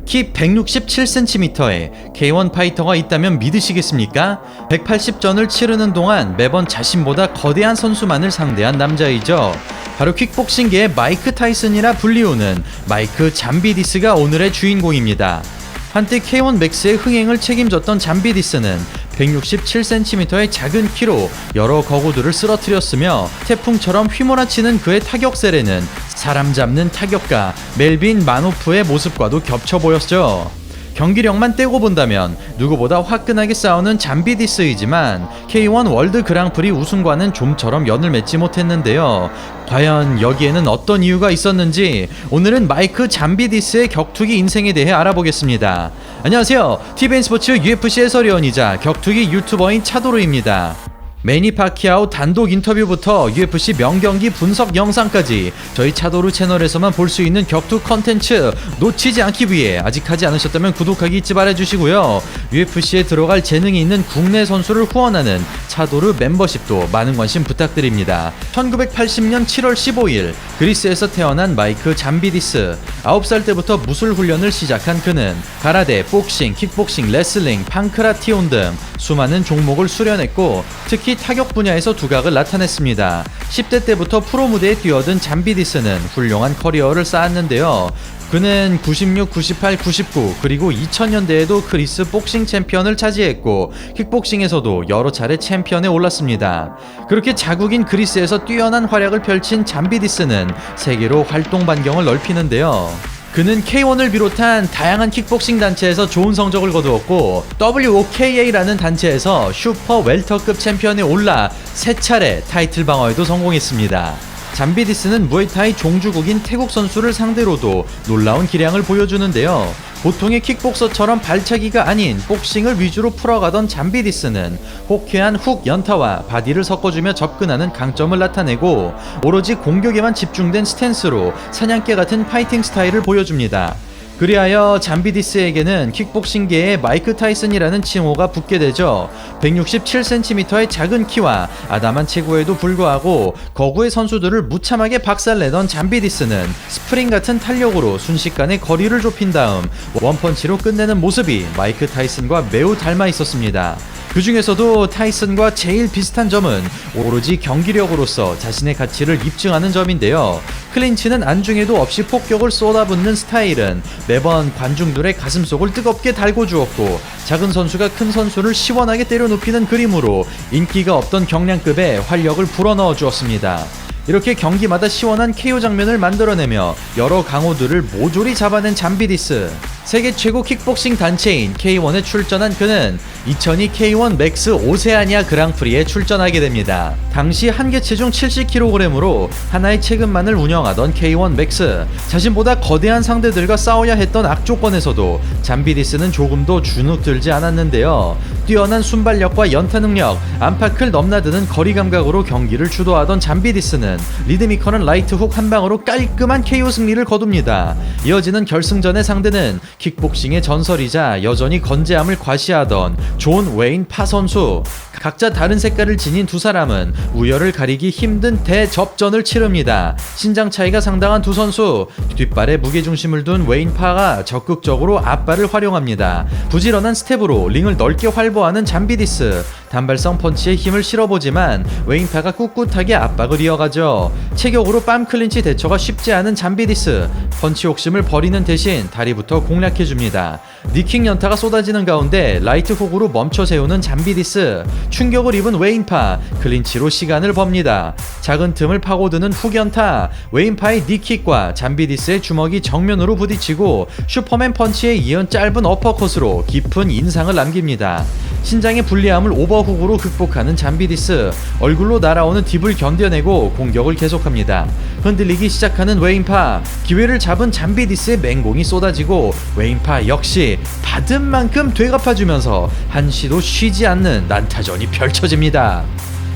키 167cm의 K1 파이터가 있다면 믿으시겠습니까? 180전을 치르는 동안 매번 자신보다 거대한 선수만을 상대한 남자이죠. 바로 킥복싱계의 마이크 타이슨이라 불리우는 마이크 잠비디스가 오늘의 주인공입니다. 한때 K1 맥스의 흥행을 책임졌던 잠비디스는 167cm의 작은 키로 여러 거구들을 쓰러뜨렸으며 태풍처럼 휘몰아치는 그의 타격세례는 사람 잡는 타격가 멜빈 마노프의 모습과도 겹쳐 보였죠. 경기력만 떼고 본다면 누구보다 화끈하게 싸우는 잠비디스이지만 K1 월드 그랑프리 우승과는 좀처럼 연을 맺지 못했는데요. 과연 여기에는 어떤 이유가 있었는지 오늘은 마이크 잠비디스의 격투기 인생에 대해 알아보겠습니다. 안녕하세요. TVN 스포츠 UFC 해설위원이자 격투기 유튜버인 차도르입니다. 매니 파키아오 단독 인터뷰부터 UFC 명경기 분석 영상까지 저희 차도르 채널에서만 볼 수 있는 격투 컨텐츠 놓치지 않기 위해 아직 하지 않으셨다면 구독하기 잊지 말아주시고요. UFC에 들어갈 재능이 있는 국내 선수를 후원하는 차도르 멤버십도 많은 관심 부탁드립니다. 1980년 7월 15일 그리스에서 태어난 마이크 잠비디스. 9살 때부터 무술 훈련을 시작한 그는 가라데, 복싱, 킥복싱, 레슬링, 판크라티온 등 수많은 종목을 수련했고 특히 타격 분야에서 두각을 나타냈습니다. 10대 때부터 프로 무대에 뛰어든 잠비디스는 훌륭한 커리어를 쌓았는데요. 그는 96, 98, 99 그리고 2000년대에도 그리스 복싱 챔피언을 차지했고 킥복싱에서도 여러 차례 챔피언에 올랐습니다. 그렇게 자국인 그리스에서 뛰어난 활약을 펼친 잠비디스는 세계로 활동 반경을 넓히는데요. 그는 K1을 비롯한 다양한 킥복싱 단체에서 좋은 성적을 거두었고 WOKA라는 단체에서 슈퍼 웰터급 챔피언에 올라 3차례 타이틀 방어에도 성공했습니다. 잠비디스는 무에타이 종주국인 태국 선수를 상대로도 놀라운 기량을 보여주는데요. 보통의 킥복서처럼 발차기가 아닌 복싱을 위주로 풀어가던 잠비디스는 호쾌한 훅 연타와 바디를 섞어주며 접근하는 강점을 나타내고 오로지 공격에만 집중된 스탠스로 사냥개 같은 파이팅 스타일을 보여줍니다. 그리하여 잠비디스에게는 킥복싱계의 마이크 타이슨이라는 칭호가 붙게 되죠. 167cm의 작은 키와 아담한 체구에도 불구하고 거구의 선수들을 무참하게 박살내던 잠비디스는 스프링 같은 탄력으로 순식간에 거리를 좁힌 다음 원펀치로 끝내는 모습이 마이크 타이슨과 매우 닮아 있었습니다. 그 중에서도 타이슨과 제일 비슷한 점은 오로지 경기력으로서 자신의 가치를 입증하는 점인데요. 클린치는 안중에도 없이 폭격을 쏟아붓는 스타일은 매번 관중들의 가슴속을 뜨겁게 달궈주었고 작은 선수가 큰 선수를 시원하게 때려눕히는 그림으로 인기가 없던 경량급에 활력을 불어넣어 주었습니다. 이렇게 경기마다 시원한 KO 장면을 만들어내며 여러 강호들을 모조리 잡아낸 잠비디스. 세계 최고 킥복싱 단체인 K1에 출전한 그는 2002 K1 맥스 오세아니아 그랑프리에 출전하게 됩니다. 당시 한계 체중 70kg으로 하나의 체급만을 운영하던 K1 맥스. 자신보다 거대한 상대들과 싸워야 했던 악조건에서도 잠비디스는 조금도 주눅들지 않았는데요. 뛰어난 순발력과 연타 능력, 안팎을 넘나드는 거리 감각으로 경기를 주도하던 잠비디스는 리드미컬한 라이트 훅 한 방으로 깔끔한 KO 승리를 거둡니다. 이어지는 결승전의 상대는 킥복싱의 전설이자 여전히 건재함을 과시하던 존 웨인 파 선수. 각자 다른 색깔을 지닌 두 사람은 우열을 가리기 힘든 대접전을 치릅니다. 신장 차이가 상당한 두 선수. 뒷발에 무게중심을 둔 웨인 파가 적극적으로 앞발을 활용합니다. 부지런한 스텝으로 링을 넓게 활보하는 잠비디스. 단발성 펀치에 힘을 실어보지만 웨인 파가 꿋꿋하게 압박을 이어가죠. 체격으로 빰 클린치 대처가 쉽지 않은 잠비디스. 펀치 욕심을 버리는 대신 다리부터 공략해줍니다. 니킥 연타가 쏟아지는 가운데 라이트 훅으로 멈춰 세우는 잠비디스. 충격을 입은 웨인파, 클린치로 시간을 법니다. 작은 틈을 파고드는 훅 연타, 웨인파의 니킥과 잠비디스의 주먹이 정면으로 부딪히고 슈퍼맨 펀치에 이은 짧은 어퍼컷으로 깊은 인상을 남깁니다. 신장의 불리함을 오버훅으로 극복하는 잠비디스. 얼굴로 날아오는 딥을 견뎌내고 공격을 계속합니다. 흔들리기 시작하는 웨인파. 기회를 잡은 잠비디스의 맹공이 쏟아지고 웨인파 역시 받은 만큼 되갚아주면서 한시도 쉬지 않는 난타전이 펼쳐집니다.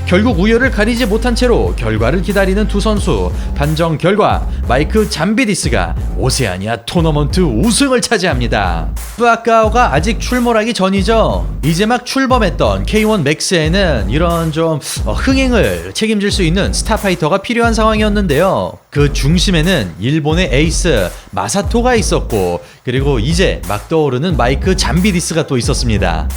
결국 우열을 가리지 못한 채로 결과를 기다리는 두 선수. 판정 결과 마이크 잠비디스가 오세아니아 토너먼트 우승을 차지합니다. 뿌아까오가 아직 출몰하기 전이죠. 이제 막 출범했던 K1 맥스에는 이런 좀 흥행을 책임질 수 있는 스타파이터가 필요한 상황이었는데요. 그 중심에는 일본의 에이스 마사토가 있었고, 그리고 이제 막 떠오르는 마이크 잠비디스가 또 있었습니다.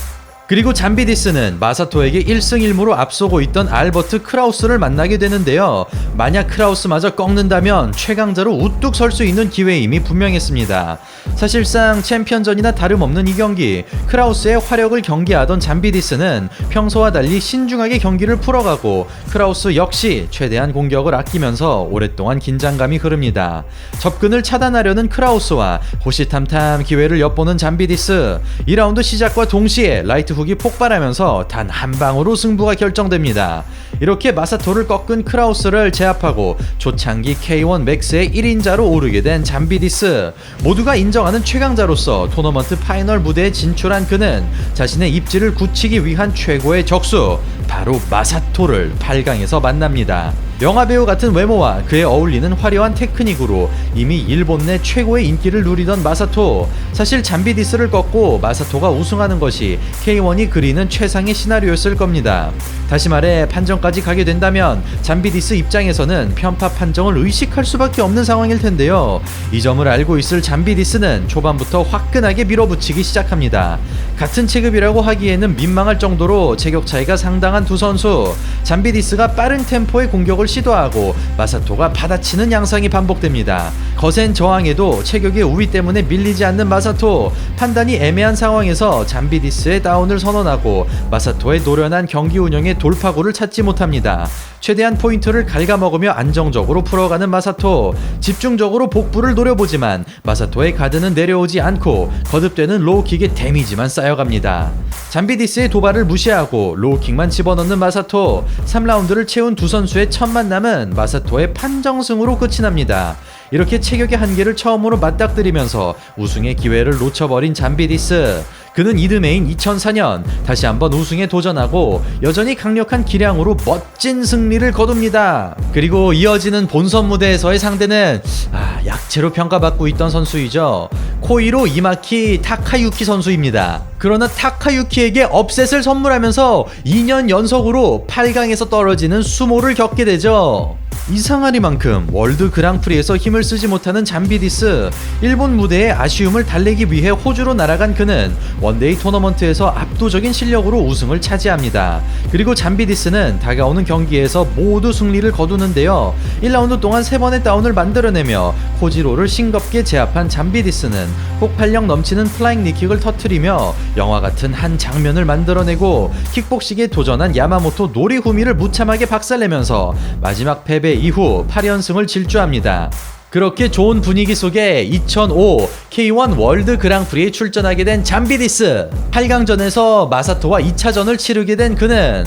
그리고 잠비디스는 마사토에게 1승 1무로 앞서고 있던 알버트 크라우스를 만나게 되는데요. 만약 크라우스마저 꺾는다면 최강자로 우뚝 설 수 있는 기회임이 분명했습니다. 사실상 챔피언전이나 다름없는 이 경기, 크라우스의 화력을 경계하던 잠비디스는 평소와 달리 신중하게 경기를 풀어가고, 크라우스 역시 최대한 공격을 아끼면서 오랫동안 긴장감이 흐릅니다. 접근을 차단하려는 크라우스와 호시탐탐 기회를 엿보는 잠비디스. 2라운드 시작과 동시에 라이트 훅이 폭발하면서 단 한 방으로 승부가 결정됩니다. 이렇게 마사토를 꺾은 크라우스를 제압하고 초창기 K1 맥스의 1인자로 오르게 된 잠비디스. 모두가 인정하는 최강자로서 토너먼트 파이널 무대에 진출한 그는 자신의 입지를 굳히기 위한 최고의 적수, 바로 마사토를 8강에서 만납니다. 영화배우 같은 외모와 그에 어울리는 화려한 테크닉으로 이미 일본 내 최고의 인기를 누리던 마사토. 사실 잠비디스를 꺾고 마사토가 우승하는 것이 K1이 그리는 최상의 시나리오였을 겁니다. 다시 말해 판정까지 가게 된다면 잠비디스 입장에서는 편파 판정을 의식할 수밖에 없는 상황일 텐데요. 이 점을 알고 있을 잠비디스는 초반부터 화끈하게 밀어붙이기 시작합니다. 같은 체급이라고 하기에는 민망할 정도로 체격 차이가 상당한 두 선수. 잠비디스가 빠른 템포의 공격을 시도하고 마사토가 받아치는 양상이 반복됩니다. 거센 저항에도 체격의 우위 때문에 밀리지 않는 마사토. 판단이 애매한 상황에서 잠비디스의 다운을 선언하고 마사토의 노련한 경기 운영에 돌파구를 찾지 못합니다. 최대한 포인트를 갉아먹으며 안정적으로 풀어가는 마사토. 집중적으로 복부를 노려보지만 마사토의 가드는 내려오지 않고 거듭되는 로우킥의 데미지만 쌓여갑니다. 잠비디스의 도발을 무시하고 로우킥만 집어넣는 마사토. 3라운드를 채운 두 선수의 첫 만남은 마사토의 판정승으로 끝이 납니다. 이렇게 체격의 한계를 처음으로 맞닥뜨리면서 우승의 기회를 놓쳐버린 잠비디스. 그는 이듬해인 2004년 다시 한번 우승에 도전하고 여전히 강력한 기량으로 멋진 승리를 거둡니다. 그리고 이어지는 본선 무대에서의 상대는 약체로 평가받고 있던 선수이죠. 코이로 이마키 타카유키 선수입니다. 그러나 타카유키에게 업셋을 선물하면서 2년 연속으로 8강에서 떨어지는 수모를 겪게 되죠. 이상하리만큼 월드 그랑프리에서 힘을 쓰지 못하는 잠비디스. 일본 무대에 아쉬움을 달래기 위해 호주로 날아간 그는 원데이 토너먼트에서 압도적인 실력으로 우승을 차지합니다. 그리고 잠비디스는 다가오는 경기에서 모두 승리를 거두는데요. 1라운드 동안 3번의 다운을 만들어내며 코지로를 싱겁게 제압한 잠비디스는 폭발력 넘치는 플라잉 니킥을 터뜨리며 영화 같은 한 장면을 만들어내고 킥복식에 도전한 야마모토 노리후미를 무참하게 박살내면서 마지막 패배 이후 8연승을 질주합니다. 그렇게 좋은 분위기 속에 2005 K1 월드 그랑프리에 출전하게 된 잠비디스. 8강전에서 마사토와 2차전을 치르게 된 그는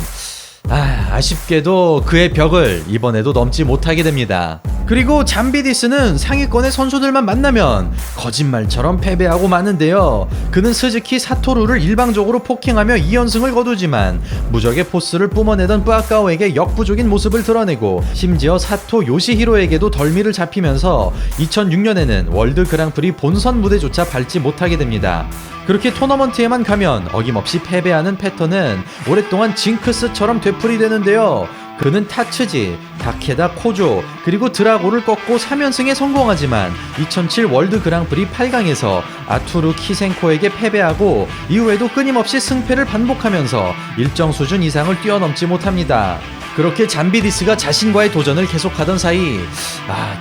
아쉽게도 그의 벽을 이번에도 넘지 못하게 됩니다. 그리고 잠비디스는 상위권의 선수들만 만나면 거짓말처럼 패배하고 마는데요. 그는 스즈키 사토루를 일방적으로 폭행하며 2연승을 거두지만 무적의 포스를 뿜어내던 뿌아까오에게 역부족인 모습을 드러내고 심지어 사토 요시히로에게도 덜미를 잡히면서 2006년에는 월드 그랑프리 본선 무대조차 밟지 못하게 됩니다. 그렇게 토너먼트에만 가면 어김없이 패배하는 패턴은 오랫동안 징크스처럼 되풀이되는데요. 그는 타츠지, 다케다 코조, 그리고 드라고를 꺾고 3연승에 성공하지만 2007 월드 그랑프리 8강에서 아투루 키센코에게 패배하고 이후에도 끊임없이 승패를 반복하면서 일정 수준 이상을 뛰어넘지 못합니다. 그렇게 잠비디스가 자신과의 도전을 계속하던 사이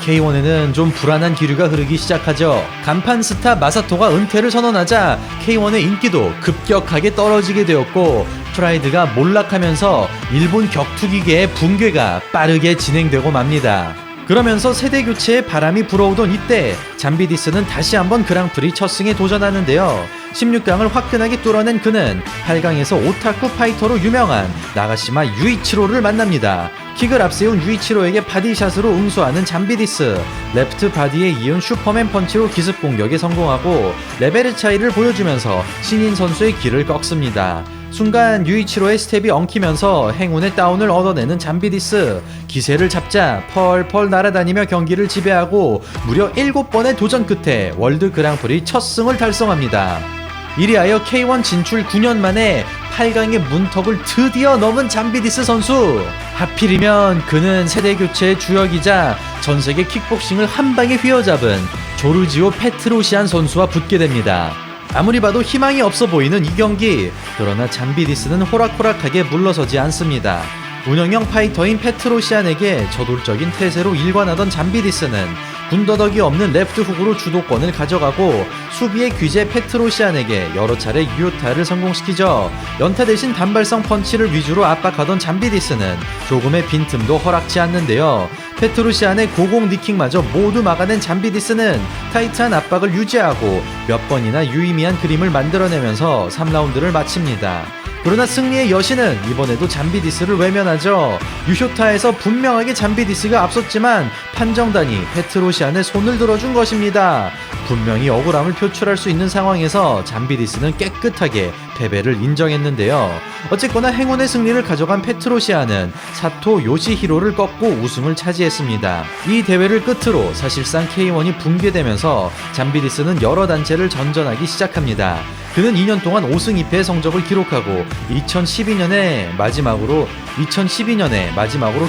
K1에는 좀 불안한 기류가 흐르기 시작하죠. 간판 스타 마사토가 은퇴를 선언하자 K1의 인기도 급격하게 떨어지게 되었고 프라이드가 몰락하면서 일본 격투기계의 붕괴가 빠르게 진행되고 맙니다. 그러면서 세대 교체의 바람이 불어오던 이때 잠비디스는 다시 한번 그랑프리 첫 승에 도전하는데요. 16강을 화끈하게 뚫어낸 그는 8강에서 오타쿠 파이터로 유명한 나가시마 유이치로를 만납니다. 킥을 앞세운 유이치로에게 바디샷으로 응수하는 잠비디스. 레프트 바디에 이은 슈퍼맨 펀치로 기습 공격에 성공하고 레벨의 차이를 보여주면서 신인 선수의 길을 꺾습니다. 순간 유이치로의 스텝이 엉키면서 행운의 다운을 얻어내는 잠비디스. 기세를 잡자 펄펄 날아다니며 경기를 지배하고 무려 7번의 도전 끝에 월드 그랑프리 첫 승을 달성합니다. 이리하여 K1 진출 9년 만에 8강의 문턱을 드디어 넘은 잠비디스 선수. 하필이면 그는 세대교체의 주역이자 전세계 킥복싱을 한방에 휘어잡은 조르지오 페트로시안 선수와 붙게 됩니다. 아무리 봐도 희망이 없어 보이는 이 경기. 그러나 잠비디스는 호락호락하게 물러서지 않습니다. 운영형 파이터인 페트로시안에게 저돌적인 태세로 일관하던 잠비디스는 군더더기 없는 레프트 훅으로 주도권을 가져가고 수비의 귀재 페트로시안에게 여러 차례 유효타를 성공시키죠. 연타 대신 단발성 펀치를 위주로 압박하던 잠비디스는 조금의 빈틈도 허락지 않는데요. 페트로시안의 고공 니킥마저 모두 막아낸 잠비디스는 타이트한 압박을 유지하고 몇 번이나 유의미한 그림을 만들어내면서 3라운드를 마칩니다. 그러나 승리의 여신은 이번에도 잠비디스를 외면하죠. 유효타에서 분명하게 잠비디스가 앞섰지만 판정단이 페트로시안의 손을 들어준 것입니다. 분명히 억울함을 표출할 수 있는 상황에서 잠비디스는 깨끗하게 패배를 인정했는데요. 어쨌거나 행운의 승리를 가져간 페트로시안은 사토 요시히로를 꺾고 우승을 차지했습니다. 이 대회를 끝으로 사실상 K1이 붕괴되면서 잠비디스는 여러 단체를 전전하기 시작합니다. 그는 2년 동안 5승 2패의 성적을 기록하고 2012년에 마지막으로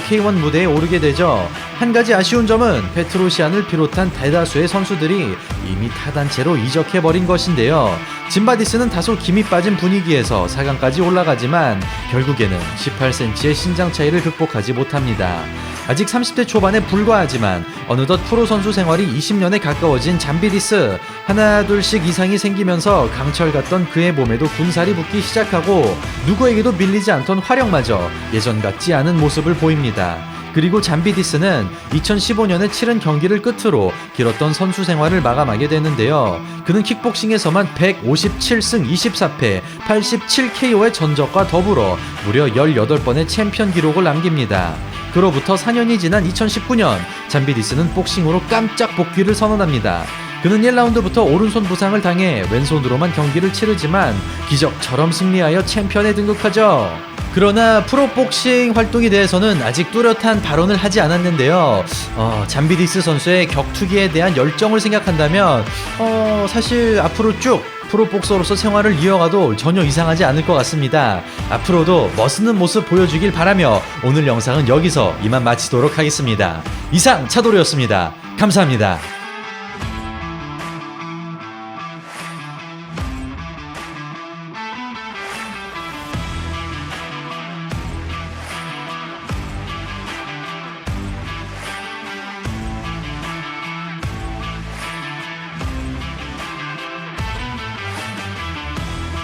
K1 무대에 오르게 되죠. 한 가지 아쉬운 점은 페트로시안을 비롯한 대다수의 선수들이 이미 타 단체로 이적해버린 것인데요. 짐바디스는 다소 김이 빠진 분위기에서 4강까지 올라가지만 결국에는 18cm의 신장 차이를 극복하지 못합니다. 아직 30대 초반에 불과하지만 어느덧 프로 선수 생활이 20년에 가까워진 잠비디스. 하나 둘씩 이상이 생기면서 강철 같던 그의 몸에도 군살이 붙기 시작하고 누구에게도 밀리지 않던 화력마저 예전 같지 않은 모습을 보입니다. 그리고 잠비디스는 2015년에 치른 경기를 끝으로 길었던 선수 생활을 마감하게 되는데요. 그는 킥복싱에서만 157승 24패 87KO의 전적과 더불어 무려 18번의 챔피언 기록을 남깁니다. 그로부터 4년이 지난 2019년 잠비디스는 복싱으로 깜짝 복귀를 선언합니다. 그는 1라운드부터 오른손 부상을 당해 왼손으로만 경기를 치르지만 기적처럼 승리하여 챔피언에 등극하죠. 그러나 프로복싱 활동에 대해서는 아직 뚜렷한 발언을 하지 않았는데요. 잠비디스 선수의 격투기에 대한 열정을 생각한다면 사실 앞으로 쭉 프로복서로서 생활을 이어가도 전혀 이상하지 않을 것 같습니다. 앞으로도 멋있는 모습 보여주길 바라며 오늘 영상은 여기서 이만 마치도록 하겠습니다. 이상 차도리였습니다. 감사합니다.